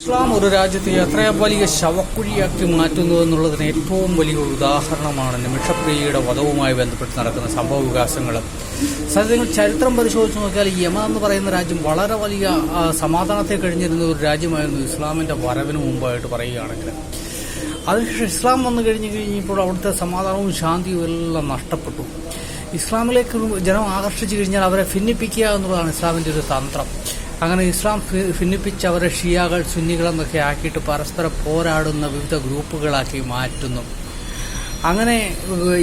ഇസ്ലാം ഒരു രാജ്യത്തെ എത്ര വലിയ ശവക്കുഴിയാക്കി മാറ്റുന്നു എന്നുള്ളതിന് ഏറ്റവും വലിയ ഉദാഹരണമാണ് നിമിഷപ്രിയയുടെ വധവുമായി ബന്ധപ്പെട്ട് നടക്കുന്ന സംഭവ വികാസങ്ങൾ. സത്യങ്ങൾ ചരിത്രം പരിശോധിച്ച് നോക്കിയാൽ യമൻ എന്ന് പറയുന്ന രാജ്യം വളരെ വലിയ സമാധാനത്തെ കഴിഞ്ഞിരുന്ന ഒരു രാജ്യമായിരുന്നു ഇസ്ലാമിന്റെ വരവിന് മുമ്പായിട്ട് പറയുകയാണെങ്കിൽ. അതിനുശേഷം ഇസ്ലാം വന്നു കഴിഞ്ഞപ്പോൾ അവിടുത്തെ സമാധാനവും ശാന്തിയും എല്ലാം നഷ്ടപ്പെട്ടു. ഇസ്ലാമിലേക്ക് ജനം ആകർഷിച്ചു കഴിഞ്ഞാൽ അവരെ ഭിന്നിപ്പിക്കുക എന്നുള്ളതാണ് ഇസ്ലാമിന്റെ ഒരു തന്ത്രം. അങ്ങനെ ഇസ്ലാം ഭിന്നിപ്പിച്ച് അവരെ ഷിയാകൾ സുന്നികളെന്നൊക്കെ ആക്കിയിട്ട് പരസ്പരം പോരാടുന്ന വിവിധ ഗ്രൂപ്പുകളാക്കി മാറ്റുന്നു. അങ്ങനെ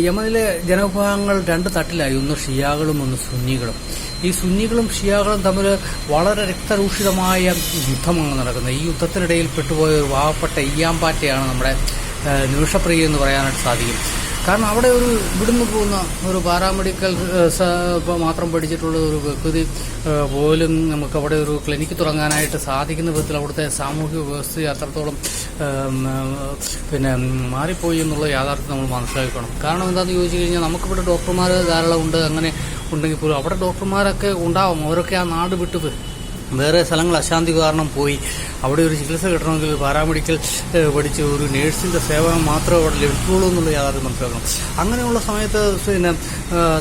യമനിലെ ജനവിഭാഗങ്ങൾ രണ്ട് തട്ടിലായി, ഒന്ന് ഷിയാകളും ഒന്ന് സുന്നികളും. ഈ സുന്നികളും ഷിയാകളും തമ്മിൽ വളരെ രക്തരൂഷിതമായ യുദ്ധമാണ് നടക്കുന്നത്. ഈ യുദ്ധത്തിനിടയിൽ പെട്ടുപോയ ഒരു പാവപ്പെട്ട ഇയ്യാമ്പാറ്റയാണ് നമ്മുടെ നിമിഷപ്രിയ എന്ന് പറയാനായിട്ട് സാധിക്കും. കാരണം അവിടെ ഇവിടുന്ന് പോകുന്ന ഒരു പാരാമെഡിക്കൽ മാത്രം പഠിച്ചിട്ടുള്ള ഒരു വ്യക്തി പോലും നമുക്ക് അവിടെ ഒരു ക്ലിനിക്ക് തുടങ്ങാനായിട്ട് സാധിക്കുന്ന വിധത്തിൽ അവിടുത്തെ സാമൂഹിക വ്യവസ്ഥ അത്രത്തോളം മാറിപ്പോയി എന്നുള്ള യാഥാർത്ഥ്യം നമ്മൾ മനസ്സിലാക്കണം. കാരണം എന്താണെന്ന് ചോദിച്ചു കഴിഞ്ഞാൽ നമുക്കിവിടെ ഡോക്ടർമാർ ധാരാളം ഉണ്ട്. അങ്ങനെ ഉണ്ടെങ്കിൽ പോലും അവിടെ ഡോക്ടർമാരൊക്കെ ഉണ്ടാവും. അവരൊക്കെ ആ നാട് വിട്ട് വേറെ സ്ഥലങ്ങൾ അശാന്തി കാരണം പോയി അവിടെ ഒരു ചികിത്സ കിട്ടണമെങ്കിൽ പാരാമെഡിക്കൽ പഠിച്ച് ഒരു നേഴ്സിന്റെ സേവനം മാത്രമേ അവിടെ ലഭിക്കുള്ളൂ എന്നുള്ള യാഥാർത്ഥ്യം മനസ്സിലാക്കണം. അങ്ങനെയുള്ള സമയത്ത്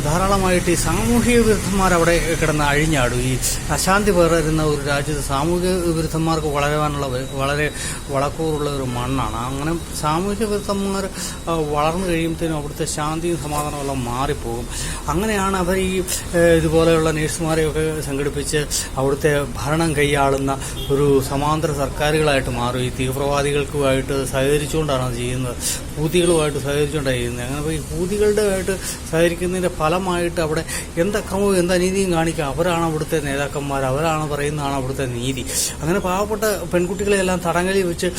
ധാരാളമായിട്ട് ഈ സാമൂഹിക വിരുദ്ധന്മാരവിടെ കിടന്ന് അഴിഞ്ഞാടും. ഈ അശാന്തി പകരുന്ന ഒരു രാജ്യത്ത് സാമൂഹിക വിരുദ്ധന്മാർക്ക് വളരാനുള്ള വളരെ വളക്കൂറുള്ള ഒരു മണ്ണാണ്. അങ്ങനെ സാമൂഹിക വിരുദ്ധന്മാർ വളർന്നു കഴിയുമ്പോഴത്തേനും അവിടുത്തെ ശാന്തിയും സമാധാനവും എല്ലാം മാറിപ്പോകും. അങ്ങനെയാണ് അവർ ഈ ഇതുപോലെയുള്ള നേഴ്സുമാരെയൊക്കെ സംഘടിപ്പിച്ച് അവിടുത്തെ ഭരണം കൈയാളുന്ന ഒരു സമാന്തര സർക്കാരുകളായിട്ട് മാറും. ഈ തീവ്രവാദികൾക്കുമായിട്ട് സഹകരിച്ചുകൊണ്ടാണ് അത് ചെയ്യുന്നത്. ഹൂതികളുമായിട്ട് സഹകരിച്ചുകൊണ്ടാണ് ചെയ്യുന്നത്. അങ്ങനെ ഈ ഹൂതികളുടെയായിട്ട് സഹകരിക്കുന്നതിന്റെ ഫലമായിട്ട് അവിടെ എന്തക്രമവും എന്തനീതിയും കാണിക്കുക. അവരാണ് അവിടുത്തെ നേതാക്കന്മാർ, അവരാണ് പറയുന്നതാണ് അവിടുത്തെ നീതി. അങ്ങനെ പാവപ്പെട്ട പെൺകുട്ടികളെല്ലാം തടങ്കലിൽ വെച്ച്